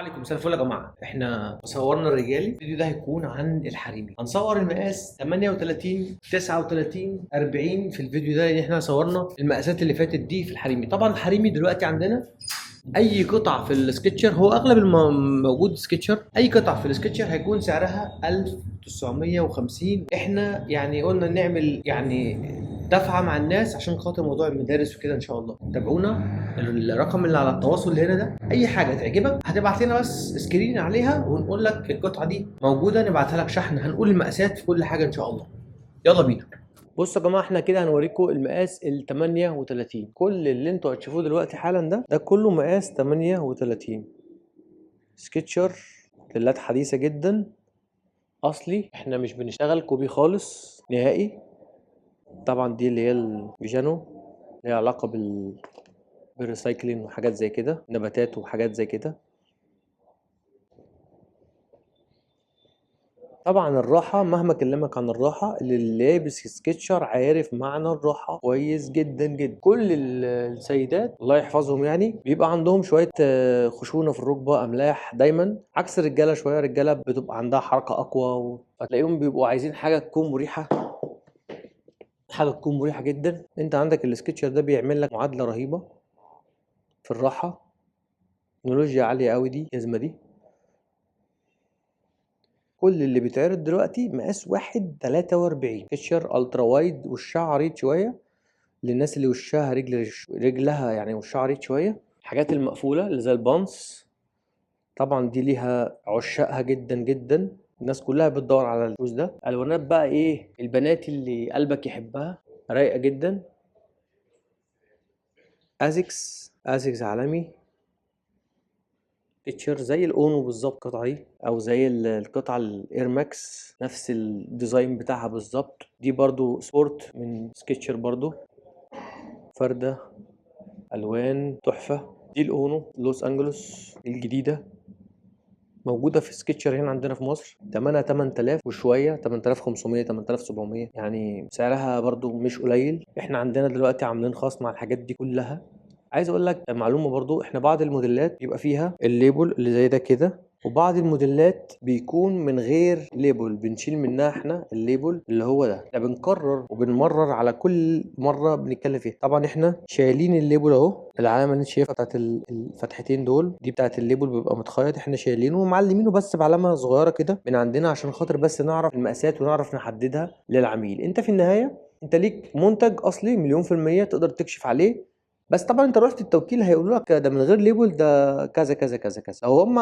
عليكم، مساء الفل يا جماعه. احنا صورنا الرجالي، الفيديو ده هيكون عن الحريمي. هنصور المقاس 38 39 40 في الفيديو ده، لان احنا صورنا المقاسات اللي فاتت دي في الحريمي. طبعا الحريمي دلوقتي عندنا اي قطعه في السكتشر، هو اغلب موجود سكتشر، اي قطعه في السكتشر هيكون سعرها 1950. احنا يعني قلنا نعمل يعني دفعه مع الناس عشان خاطر موضوع المدارس وكده. ان شاء الله تابعونا. الرقم اللي على التواصل اللي هنا ده، اي حاجه تعجبك هتبعت لنا بس سكرين عليها ونقول لك القطعه دي موجوده، نبعتها لك شحن، هنقول المقاسات في كل حاجه ان شاء الله. يلا بينا. بصوا يا جماعه، احنا كده هنوريكم المقاس ال 38. كل اللي انتوا هتشوفوه دلوقتي حالا ده كله مقاس 38 سكتشر، موديلات حديثه جدا اصلي. احنا مش بنشتغل كوبي خالص نهائي. طبعا دي اللي هي الفيجانو، ليها علاقه بالريسايكلينج وحاجات زي كده، نباتات وحاجات زي كده. طبعا الراحة، مهما اكلمك عن الراحة، اللي لابس سكتشر عارف معنى الراحة كويس جدا جدا. كل السيدات الله يحفظهم يعني بيبقى عندهم شوية خشونة في الركبة، أملاح دايما، عكس الرجالة شوية. الرجالة بتبقى عندها حركة أقوى، فتلاقيهم بيبقوا عايزين حاجة تكون مريحة، حاجة تكون مريحة جدا. انت عندك السكتشر ده بيعمل لك معادلة رهيبة في الراحة. تكنولوجيا عالية قوي دي الجزمة دي. كل اللي بيتعرض دلوقتي مقاس 1 43 فيتشر الترا وايد، وشها عريض شويه للناس اللي وشها رجلها يعني وشها عريض شويه. الحاجات المقفوله اللي زي البانس، طبعا دي ليها عشاقها جدا جدا. الناس كلها بتدور على الجوز ده. الوانات بقى ايه؟ البنات اللي قلبك يحبها، رايقه جدا. ازكس عالمي، فيتشر زي الاونو بالظبط القطعه دي، او زي القطعه الاير ماكس، نفس الديزاين بتاعها بالظبط. دي برضو سبورت من سكتشر برضو، فرده الوان تحفه. دي الاونو لوس انجلوس الجديده، موجوده في سكتشر هنا عندنا في مصر. تمنها 8000 وشويه، 8500 8700، يعني سعرها برضو مش قليل. احنا عندنا دلوقتي عاملين خصم على الحاجات دي كلها. عايز اقول لك معلومه برضو، احنا بعض الموديلات بيبقى فيها الليبل اللي زي ده كده، وبعض الموديلات بيكون من غير ليبل، بنشيل منها احنا الليبل اللي هو ده. احنا بنكرر وبنمرر على كل مره بنتكلم فيها. طبعا احنا شايلين الليبل اهو، العلامه اللي انت شايفها بتاعت الفتحتين دول دي بتاعت الليبل، بيبقى متخيط. احنا شايلينه ومعلمينه بس بعلامه صغيره كده من عندنا، عشان خاطر بس نعرف المقاسات ونعرف نحددها للعميل. انت في النهايه انت ليك منتج اصلي مليون في المية تقدر تكشف عليه. بس طبعا انت رحت التوكيل هيقولوا لك ده من غير ليبل، ده كذا كذا كذا كذا. او هم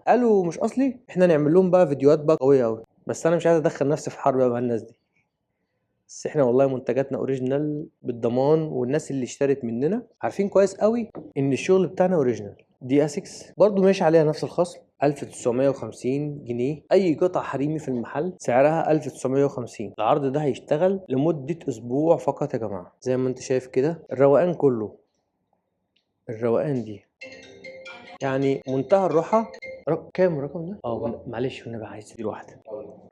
قالوا مش اصلي، احنا نعمل لهم بقى فيديوهات بقى قويه قوي. بس انا مش عايز ادخل نفسي في حرب مع الناس دي. بس احنا والله منتجاتنا اوريجينال بالضمان، والناس اللي اشترت مننا عارفين كويس قوي ان الشغل بتاعنا اوريجينال. دي اسكس برضو ماشي عليها نفس الخصم، 1950 جنيه. اي قطعه حريمي في المحل سعرها 1950. العرض ده هيشتغل لمده اسبوع فقط يا جماعه. زي ما انت شايف كده الروقان كله، الروقان دي يعني منتهى الراحه. كام الرقم ده؟ معلش والنبي عايز دي واحده.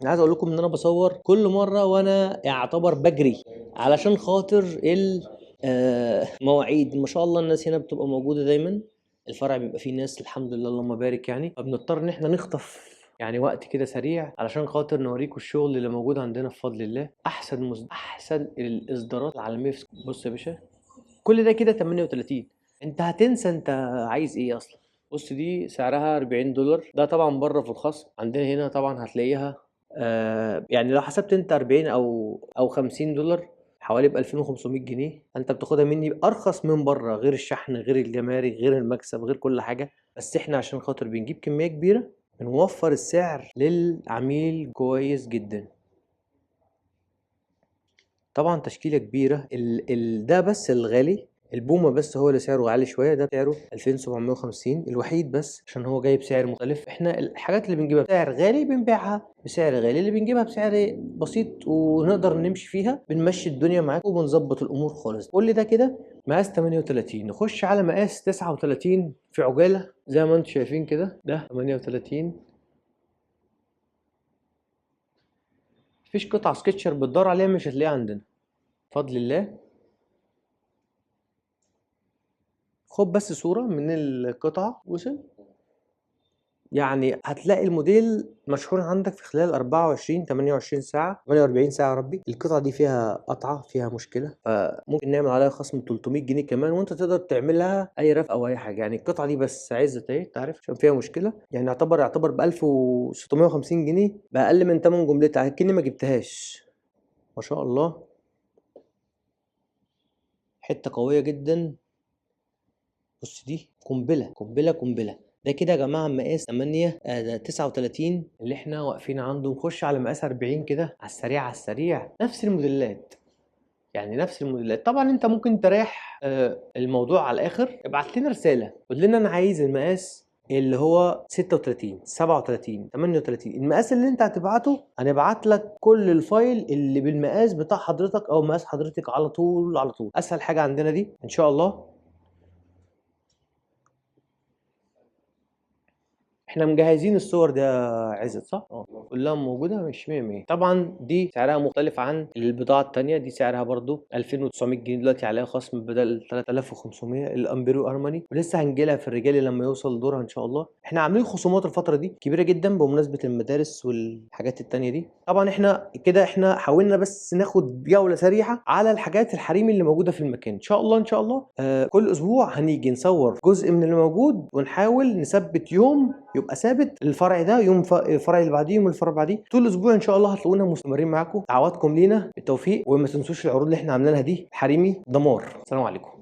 انا عايز اقول لكم ان انا بصور كل مره وانا يعتبر بجري علشان خاطر المواعيد. ما شاء الله الناس هنا بتبقى موجوده دايما، الفرع بيبقى فيه ناس الحمد لله اللهم بارك يعني، فبنضطر ان احنا نخطف يعني وقت كده سريع علشان خاطر نوريكم الشغل اللي موجود عندنا بفضل الله. احسن الاصدارات العالميه بص يا باشا، كل ده كده 38. انت هتنسى انت عايز ايه اصلا. بص دي سعرها 40 دولار، ده طبعا بره في الخصم. عندنا هنا طبعا هتلاقيها يعني لو حسبت انت 40 او 50 دولار، حوالي ب 2500 جنيه. انت بتاخدها مني ارخص من بره، غير الشحن غير الجمارك غير المكسب غير كل حاجه. بس احنا عشان خاطر بنجيب كميه كبيره بنوفر السعر للعميل كويس جدا. طبعا تشكيله كبيره. ده بس الغالي، البومه بس هو اللي سعره عالي شويه، ده سعره 2750 الوحيد، بس عشان هو جايب سعر مختلف. احنا الحاجات اللي بنجيبها بسعر غالي بنبيعها بسعر غالي، اللي بنجيبها بسعر بسيط ونقدر نمشي فيها بنمشي الدنيا معاك وبنظبط الامور خالص. كل ده كده مقاس 38. نخش على مقاس 39 في عجاله زي ما انتم شايفين كده. ده 38. مفيش قطعه سكتشر بتدور عليها مش هتلاقيها عندنا بفضل الله. خد بس صورة من القطعة وصل. يعني هتلاقي الموديل مشحون عندك في خلال 24 28 ساعة 48 ساعة يا ربي. القطعة دي فيها قطعة، فيها مشكلة، فممكن نعمل عليها خصم 300 جنيه كمان، وانت تقدر تعملها اي رف او اي حاجة. يعني القطعة دي بس عزت اهي تعرف عشان فيها مشكلة، يعني يعتبر ب 1650 جنيه، بأقل من تمن جملتها، كأني ما جبتهاش. ما شاء الله، حتة قوية جدا. بص دي قنبلة قنبلة قنبلة. ده كده يا جماعة مقاس 8 39 اللي احنا واقفين عنده. نخش على مقاس 40 كده على السريع على السريع، نفس الموديلات، يعني نفس الموديلات. طبعا انت ممكن تريح الموضوع على الاخر، ابعت لنا رسالة قول لنا انا عايز المقاس اللي هو 36 37 38. المقاس اللي انت هتبعته هنبعت لك كل الفايل اللي بالمقاس بتاع حضرتك او مقاس حضرتك على طول على طول. اسهل حاجة عندنا دي ان شاء الله. احنا مجهزين الصور دي يا عزت صح؟ كلها موجودة مش 100. طبعا دي سعرها مختلف عن البضاعة التانية، دي سعرها برضو 2900 جنيه دلوقتي، عليها خصم بدل 3500 الامبريو ارماني، ولسه هنجيلها في الرجالي لما يوصل دورها ان شاء الله. احنا عاملين خصومات الفترة دي كبيرة جدا بمناسبة المدارس والحاجات التانية دي. طبعا احنا كده احنا حاولنا بس ناخد جولة سريعة على الحاجات الحريمي اللي موجودة في المكان. ان شاء الله ان شاء الله كل اسبوع هنيجي نصور جزء من اللي موجود، ونحاول نثبت يوم يبقى ثابت الفرع ده، يوم الفرع اللي بعديه، يوم الفرع اللي بعديه. طول الاسبوع ان شاء الله هتلاقونا مستمرين معاكم. دعواتكم لينا بالتوفيق، وما تنسوش العروض اللي احنا عاملينها دي حريمي دمار. السلام عليكم.